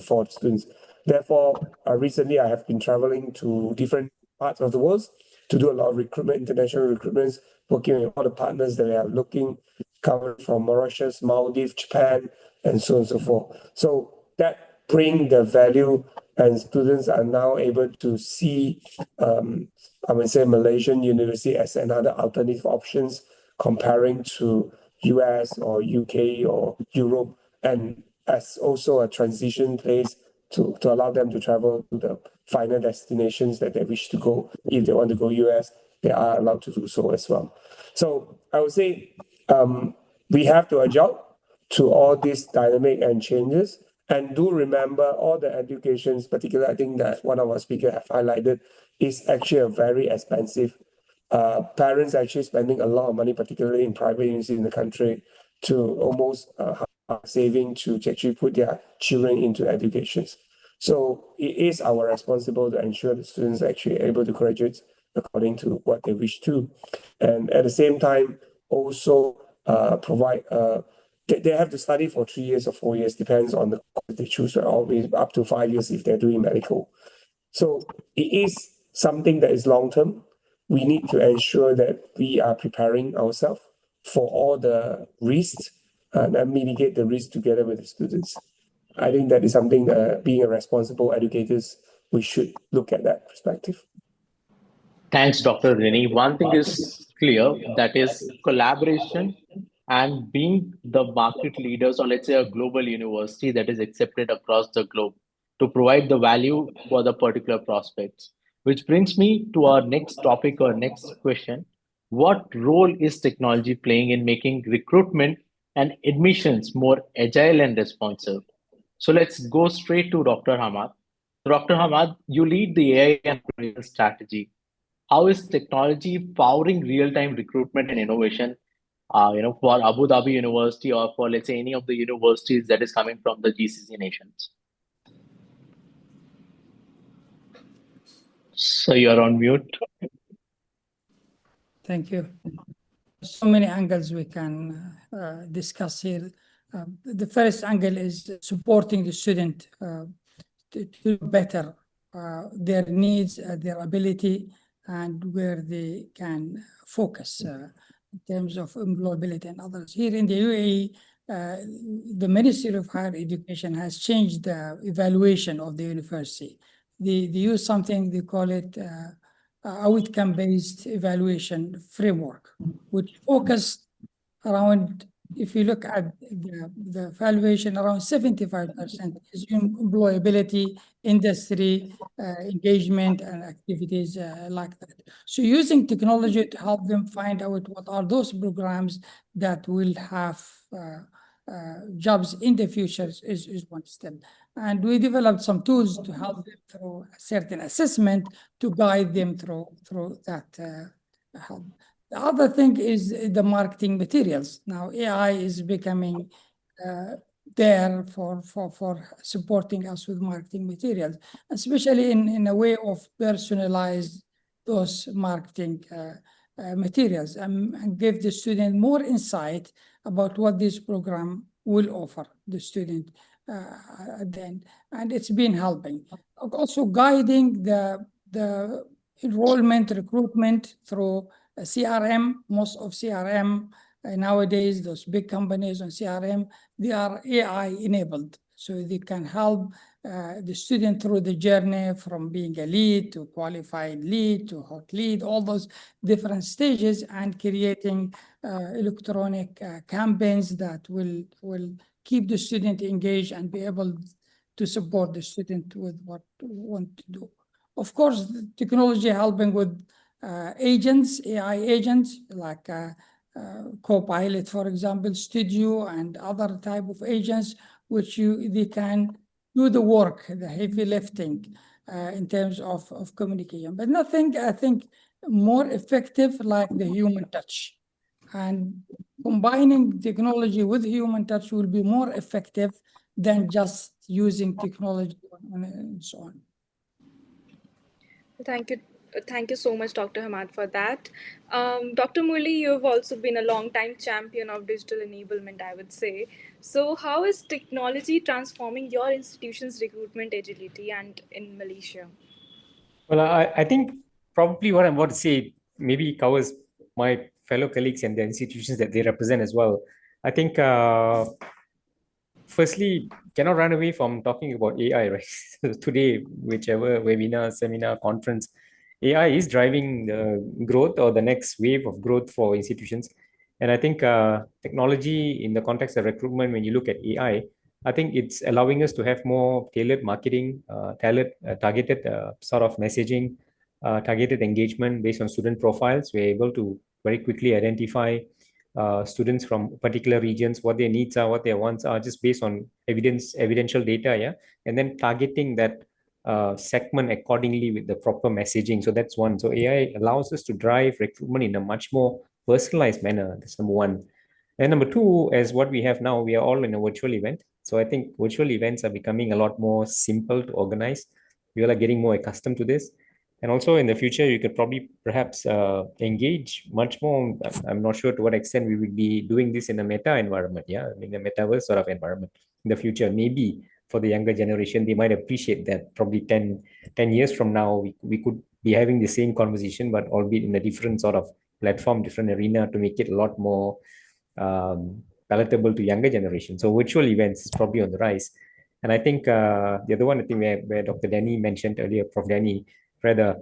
for students. Therefore, recently I have been traveling to different parts of the world to do a lot of recruitment, international recruitments, working with all the partners that we are looking, covering from Mauritius, Maldives, Japan, and so on and so forth. So that bring the value, and students are now able to see, I would say, Malaysian university as another alternative options comparing to US or UK or Europe, and as also a transition place to allow them to travel to the final destinations that they wish to go. If they want to go US, they are allowed to do so as well. So I would say we have to adjust to all these dynamic and changes. And do remember all the educations, particularly I think that one of our speakers have highlighted, is actually a very expensive. Parents actually spending a lot of money, particularly in private universities in the country, to almost saving to actually put their children into educations. So it is our responsibility to ensure the students are actually able to graduate according to what they wish to. And at the same time, also provide, they have to study for 3 years or 4 years, depends on the course they choose, or always up to 5 years if they're doing medical. So it is something that is long term. We need to ensure that we are preparing ourselves for all the risks and mitigate the risk together with the students. I think that is something that being a responsible educators, we should look at that perspective. Thanks, Dr. Rini. One thing is clear, that is collaboration and being the market leaders, or let's say a global university that is accepted across the globe to provide the value for the particular prospects. Which brings me to our next topic or next question. What role is technology playing in making recruitment and admissions more agile and responsive? So let's go straight to Dr. Hamad. Dr. Hamad, you lead the AI and automation strategy. How is technology powering real-time recruitment and innovation, for Abu Dhabi University or for, let's say, any of the universities that is coming from the GCC nations? So you're on mute. Thank you. So many angles we can discuss here. The first angle is supporting the student to do better their needs, their ability, and where they can focus in terms of employability and others. Here in the UAE, the Ministry of Higher Education has changed the evaluation of the university. They use something, they call it outcome-based evaluation framework, which focus around, if you look at the evaluation, around 75% is employability, industry, engagement, and activities like that. So using technology to help them find out what are those programs that will have jobs in the future is one step. And we developed some tools to help them through a certain assessment to guide them through that help. The other thing is the marketing materials. Now AI is becoming there for supporting us with marketing materials, especially in a way of personalized those marketing materials, and give the student more insight about what this program will offer the student at the end. And it's been helping. Also guiding the enrollment recruitment through CRM. Most of CRM nowadays, those big companies on CRM, they are AI enabled. So they can help the student through the journey from being a lead to qualified lead to hot lead, all those different stages, and creating electronic campaigns that will keep the student engaged and be able to support the student with what we want to do. Of course, the technology helping with agents, AI agents, like Copilot, for example, Studio, and other type of agents, which they can do the work, the heavy lifting in terms of communication. But nothing, I think, more effective like the human touch. And combining technology with human touch will be more effective than just using technology and so on. Thank you. Thank you so much, Dr. Hamad, for that. Dr. Murli, you have also been a long-time champion of digital enablement, I would say. So how is technology transforming your institution's recruitment agility and in Malaysia? Well, I think probably what I'm about to say maybe covers my fellow colleagues and the institutions that they represent as well. I think, firstly, cannot run away from talking about AI, right? Today, whichever webinar, seminar, conference, AI is driving the growth or the next wave of growth for institutions. And I think technology in the context of recruitment, when you look at AI, I think it's allowing us to have more tailored marketing, targeted sort of messaging, targeted engagement based on student profiles. We're able to very quickly identify students from particular regions, what their needs are, what their wants are, just based on evidential data, yeah, and then targeting that segment accordingly with the proper messaging. So that's one. So AI allows us to drive recruitment in a much more personalized manner. That's number one. And number two, as what we have now, we are all in a virtual event. So I think virtual events are becoming a lot more simple to organize. We are getting more accustomed to this. And also in the future, you could probably perhaps engage much more. I'm not sure to what extent we will be doing this in a meta environment, yeah, in a metaverse sort of environment in the future. Maybe for the younger generation, they might appreciate that probably 10 years from now, we could be having the same conversation, but albeit in a different sort of platform, different arena to make it a lot more palatable to younger generation. So virtual events is probably on the rise. And I think the other one, I think where Dr. Danny mentioned earlier, Prof. Danny, rather,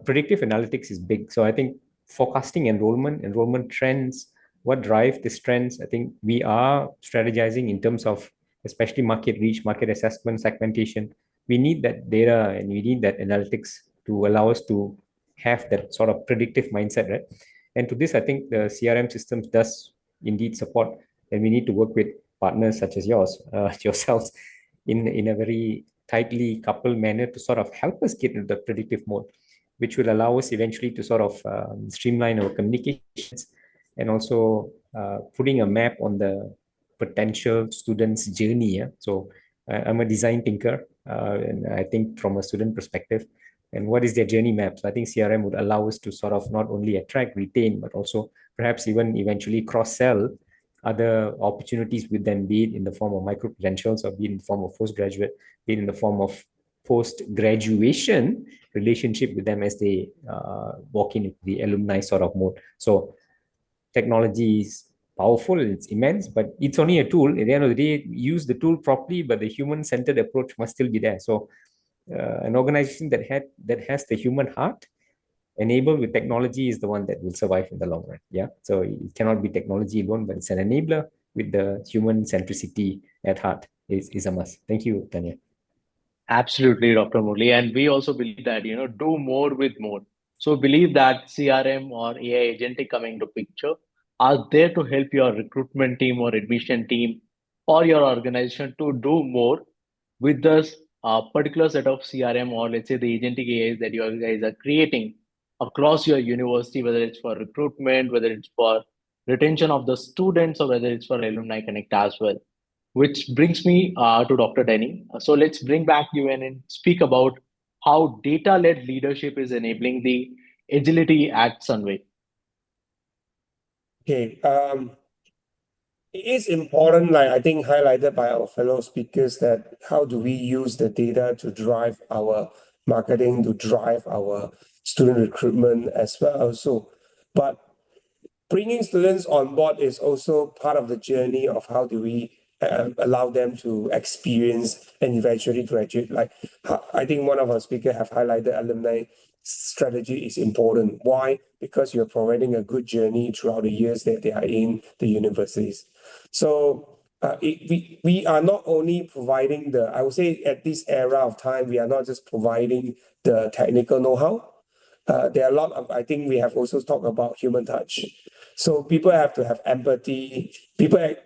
predictive analytics is big. So I think forecasting enrollment trends, what drive these trends, I think we are strategizing in terms of especially market reach, market assessment, segmentation. We need that data and we need that analytics to allow us to have that sort of predictive mindset, right? And to this, I think the CRM systems does indeed support, and we need to work with partners such as yourselves, in a very tightly coupled manner to sort of help us get into the predictive mode, which will allow us eventually to sort of streamline our communications and also putting a map on the potential student's journey. Yeah? So I'm a design thinker, and I think from a student perspective, and what is their journey map? So I think CRM would allow us to sort of not only attract, retain, but also perhaps even eventually cross-sell other opportunities with them, be it in the form of micro credentials or be it in the form of postgraduate, be it in the form of post-graduation relationship with them as they walk into the alumni sort of mode. So technology is powerful, it's immense, but it's only a tool. At the end of the day, use the tool properly, but the human-centered approach must still be there. So an organization that has the human heart enabled with technology is the one that will survive in the long run. Yeah. So it cannot be technology alone, but it's an enabler with the human centricity at heart is a must. Thank you, Tanya. Absolutely, Dr. Murli. And we also believe that, do more with more. So believe that CRM or AI agentic coming to picture are there to help your recruitment team or admission team or your organization to do more with this particular set of CRM or let's say the agentic AIs that you guys are creating across your university, whether it's for recruitment, whether it's for retention of the students, or whether it's for Alumni Connect as well. Which brings me to Dr. Denny. So let's bring back you in and speak about how data-led leadership is enabling the agility at Sunway. Okay. It is important, like I think highlighted by our fellow speakers, that how do we use the data to drive our marketing, to drive our student recruitment as well also. But bringing students on board is also part of the journey of how do we allow them to experience and eventually graduate. Like I think one of our speakers have highlighted alumni strategy is important. Why? Because you're providing a good journey throughout the years that they are in the universities. So we are not only providing the, I would say at this era of time, we are not just providing the technical know-how. There are a lot of, I think we have also talked about human touch. So people have to have empathy.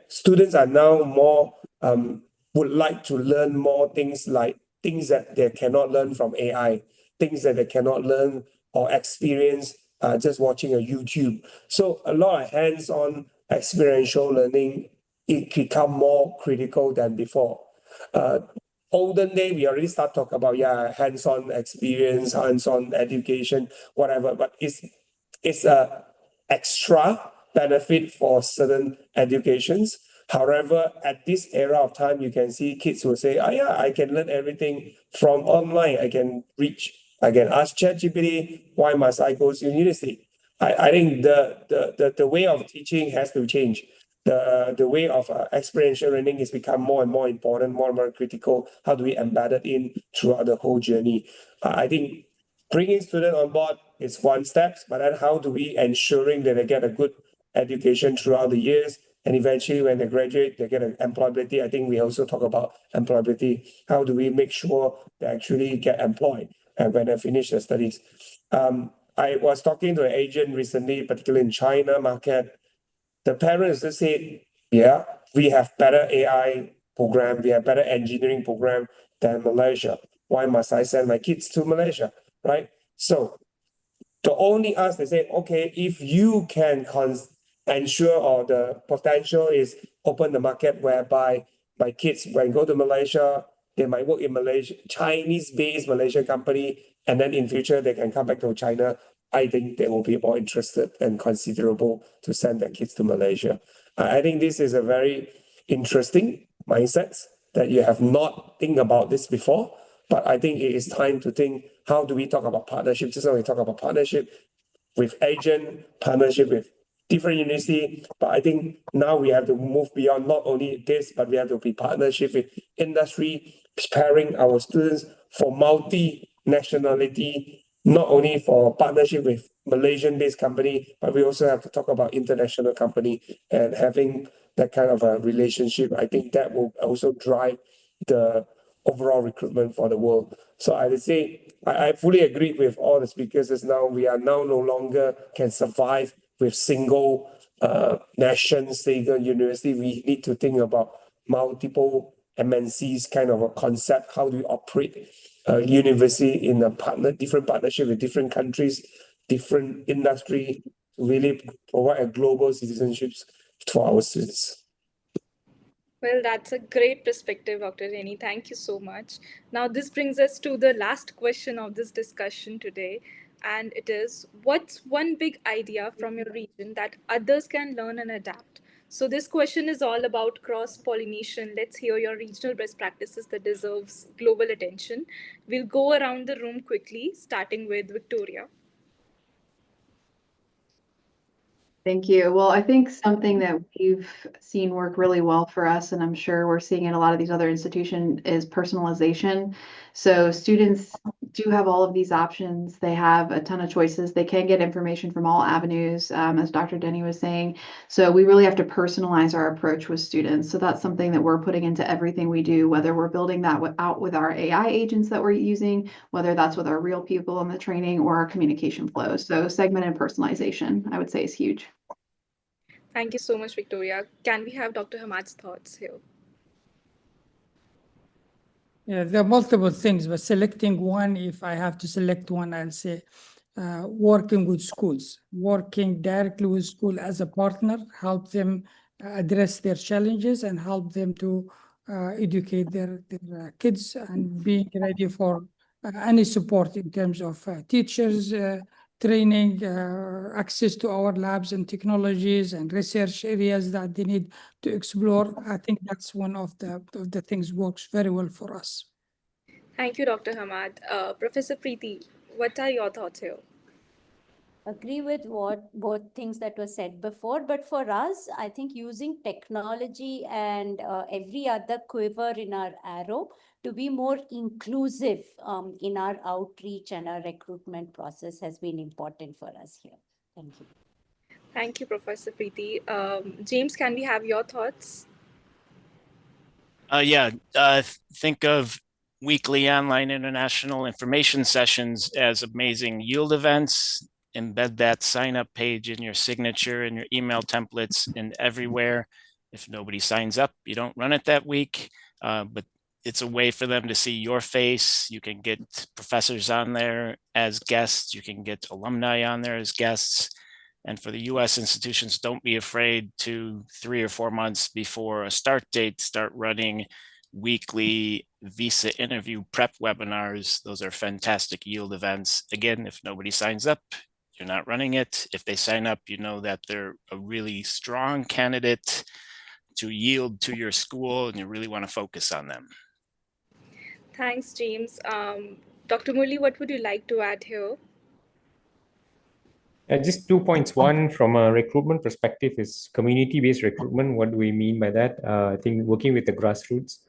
Students are now more, would like to learn more things like things that they cannot learn from AI, things that they cannot learn or experience just watching a YouTube. So a lot of hands-on experiential learning, it become more critical than before. Olden day, we already start talking about hands-on experience, hands-on education, whatever. But it's a extra benefit for certain educations. However, at this era of time, you can see kids will say, "Oh yeah, I can learn everything from online. I can ask ChatGPT. Why must I go to university?" I think the way of teaching has to change. The way of experiential learning is become more and more important, more and more critical. How do we embed it in throughout the whole journey? I think bringing students on board is one step, but then how do we ensuring that they get a good education throughout the years, and eventually when they graduate, they get an employability. I think we also talk about employability. How do we make sure they actually get employed when they finish their studies? I was talking to an agent recently, particularly in China market. The parents just said, yeah, we have better AI program, we have better engineering program than Malaysia. Why must I send my kids to Malaysia, right? So the only ask, they say, okay, if you can ensure or the potential is open the market whereby my kids, when go to Malaysia, they might work in Malaysia, Chinese-based Malaysian company, and then in future they can come back to China. I think they will be more interested and considerable to send their kids to Malaysia. I think this is a very interesting mindset that you have not think about this before. But I think it is time to think, how do we talk about partnership? Just now we talk about partnership with agent, partnership with different university. But I think now we have to move beyond not only this, but we have to be partnership with industry, preparing our students for multi-nationality, not only for partnership with Malaysian-based company, but we also have to talk about international company and having that kind of a relationship. I think that will also drive the overall recruitment for the world. So I would say I fully agree with all the speakers as now we are now no longer can survive with single nation, single university. We need to think about multiple MNCs kind of a concept. How do we operate a university in a different partnership with different countries, different industry, to really provide a global citizenships for our students. Well, that's a great perspective, Dr. Reni. Thank you so much. Now, this brings us to the last question of this discussion today. And it is, what's one big idea from your region that others can learn and adapt? So this question is all about cross-pollination. Let's hear your regional best practices that deserves global attention. We'll go around the room quickly, starting with Victoria. Thank you. Well, I think something that we've seen work really well for us, and I'm sure we're seeing in a lot of these other institutions, is personalization. So students do have all of these options. They have a ton of choices. They can get information from all avenues, as Dr. Denny was saying. So we really have to personalize our approach with students. So that's something that we're putting into everything we do, whether we're building that out with our AI agents that we're using, whether that's with our real people in the training or our communication flows. So segment and personalization, I would say, is huge. Thank you so much, Victoria. Can we have Dr. Hamad's thoughts here? Yeah, there are multiple things, but selecting one, if I have to select one, I'll say working with schools, working directly with school as a partner, help them address their challenges and help them to educate their kids and being ready for any support in terms of teachers, training, access to our labs and technologies and research areas that they need to explore. I think that's one of the things works very well for us. Thank you, Dr. Hamad. Professor Preeti, what are your thoughts here? Agree with both things that were said before, but for us, I think using technology and every other quiver in our arrow to be more inclusive in our outreach and our recruitment process has been important for us here. Thank you. Thank you, Professor Preeti. James, can we have your thoughts? Think of weekly online international information sessions as amazing yield events. Embed that sign-up page in your signature and your email templates and everywhere. If nobody signs up, you don't run it that week, but it's a way for them to see your face. You can get professors on there as guests. You can get alumni on there as guests. And for the US institutions, don't be afraid to 3 or 4 months before a start date, start running weekly visa interview prep webinars. Those are fantastic yield events. Again, if nobody signs up, you're not running it. If they sign up, you know that they're a really strong candidate to yield to your school and you really want to focus on them. Thanks, James. Dr. Murli, what would you like to add here? Just 2 points. One, from a recruitment perspective, is community-based recruitment. What do we mean by that? I think working with the grassroots.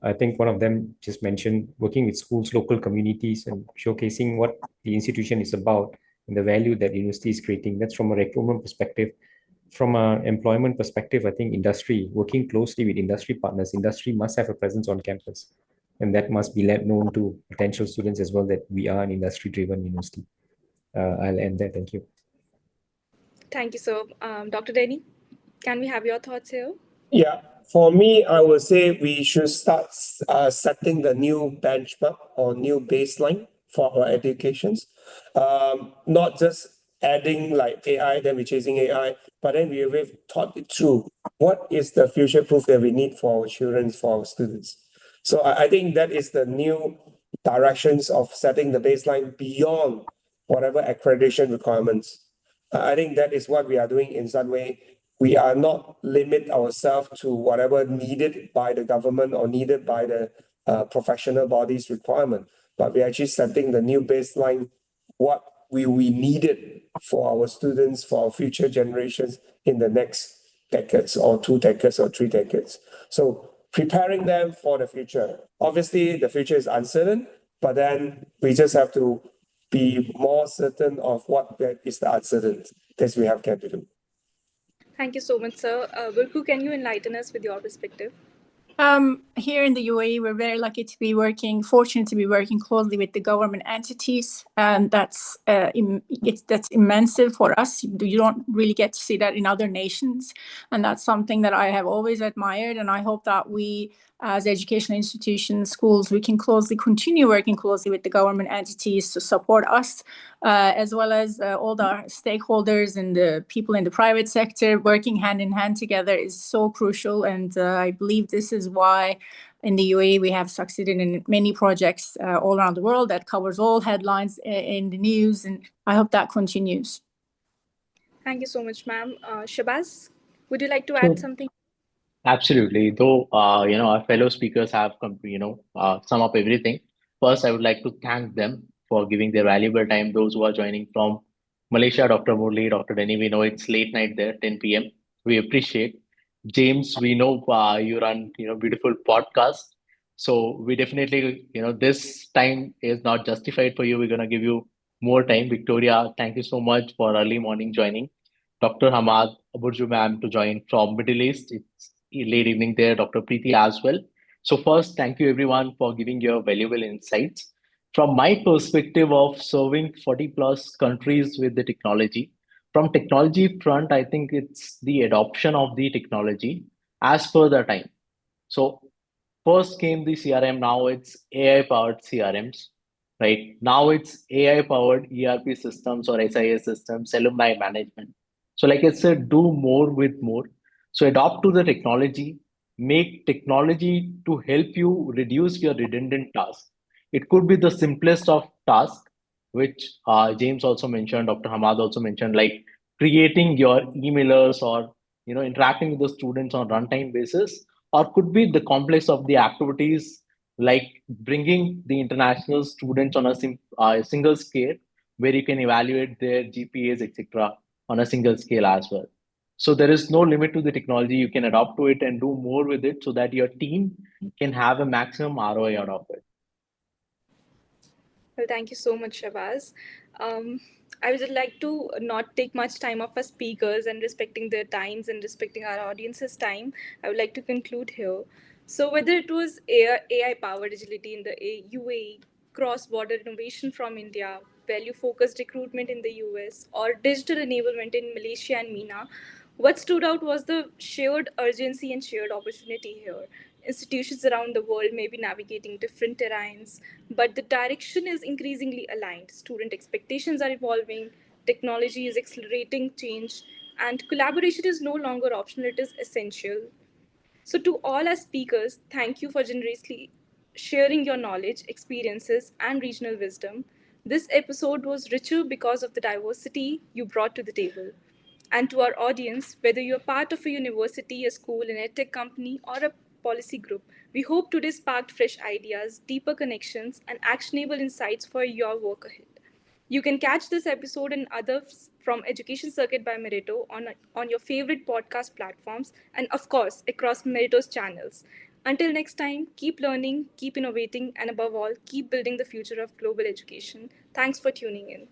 I think one of them just mentioned working with schools, local communities, and showcasing what the institution is about and the value that university is creating. That's from a recruitment perspective. From an employment perspective, I think industry, working closely with industry partners, industry must have a presence on campus. And that must be let known to potential students as well that we are an industry-driven university. I'll end there. Thank you. Thank you, sir. Dr. Denny, can we have your thoughts here? Yeah, for me, I would say we should start setting the new benchmark or new baseline for our educations. Not just adding like AI, then we're chasing AI, but then we've thought it through. What is the future proof that we need for our children, for our students? So I think that is the new directions of setting the baseline beyond whatever accreditation requirements. I think that is what we are doing in Sunway. We are not limit ourselves to whatever needed by the government or needed by the professional bodies requirement, but we're actually setting the new baseline, what we needed for our students, for our future generations in the next decades or 2 decades or 3 decades. So preparing them for the future. Obviously, the future is uncertain, but then we just have to be more certain of what is the uncertainty that we have to do. Thank you so much, sir. Wilku, can you enlighten us with your perspective? Here in the UAE, we're very lucky to be fortunate to be working closely with the government entities, and that's immense for us. You don't really get to see that in other nations, and that's something that I have always admired. And I hope that we, as educational institutions, schools, we can continue working closely with the government entities to support us, as well as all the stakeholders and the people in the private sector. Working hand in hand together is so crucial, and I believe this is why in the UAE we have succeeded in many projects all around the world that covers all headlines in the news, and I hope that continues. Thank you so much, ma'am. Shabazz, would you like to add something? Absolutely. Though, our fellow speakers have, sum up everything. First, I would like to thank them for giving their valuable time. Those who are joining from Malaysia, Dr. Murli, Dr. Denny, we know it's late night there, 10 p.m. We appreciate. James, we know you run, beautiful podcast. So we definitely, this time is not justified for you. We're going to give you more time. Victoria, thank you so much for early morning joining. Dr. Hamad Aburju ma'am to join from Middle East. It's late evening there. Dr. Preeti as well. So first, thank you everyone for giving your valuable insights. From my perspective of serving 40 plus countries with the technology, from technology front, I think it's the adoption of the technology as per the time. So first came the CRM, now it's AI powered CRMs, right? Now it's AI powered ERP systems or SIS systems, alumni management. So like I said, do more with more. So adopt to the technology, make technology to help you reduce your redundant tasks. It could be the simplest of tasks, which James also mentioned, Dr. Hamad also mentioned, like creating your emailers or interacting with the students on runtime basis, or could be the complex of the activities like bringing the international students on a single scale where you can evaluate their GPAs, etc., on a single scale as well. So there is no limit to the technology. You can adopt to it and do more with it so that your team can have a maximum ROI out of it. Well, thank you so much, Shabazz. I would like to not take much time of our speakers and respecting their times and respecting our audience's time. I would like to conclude here. So whether it was AI-powered agility in the UAE, cross-border innovation from India, value-focused recruitment in the US, or digital enablement in Malaysia and MENA, what stood out was the shared urgency and shared opportunity here. Institutions around the world may be navigating different terrains, but the direction is increasingly aligned. Student expectations are evolving, technology is accelerating change, and collaboration is no longer optional, it is essential. So, to all our speakers, thank you for generously sharing your knowledge, experiences, and regional wisdom. This episode was richer because of the diversity you brought to the table. And to our audience, whether you're part of a university, a school, an edtech company, or a policy group, we hope today sparked fresh ideas, deeper connections, and actionable insights for your work ahead. You can catch this episode and others from Education Circuit by Meritto on your favorite podcast platforms and, of course, across Meritto's channels. Until next time, keep learning, keep innovating, and above all, keep building the future of global education. Thanks for tuning in.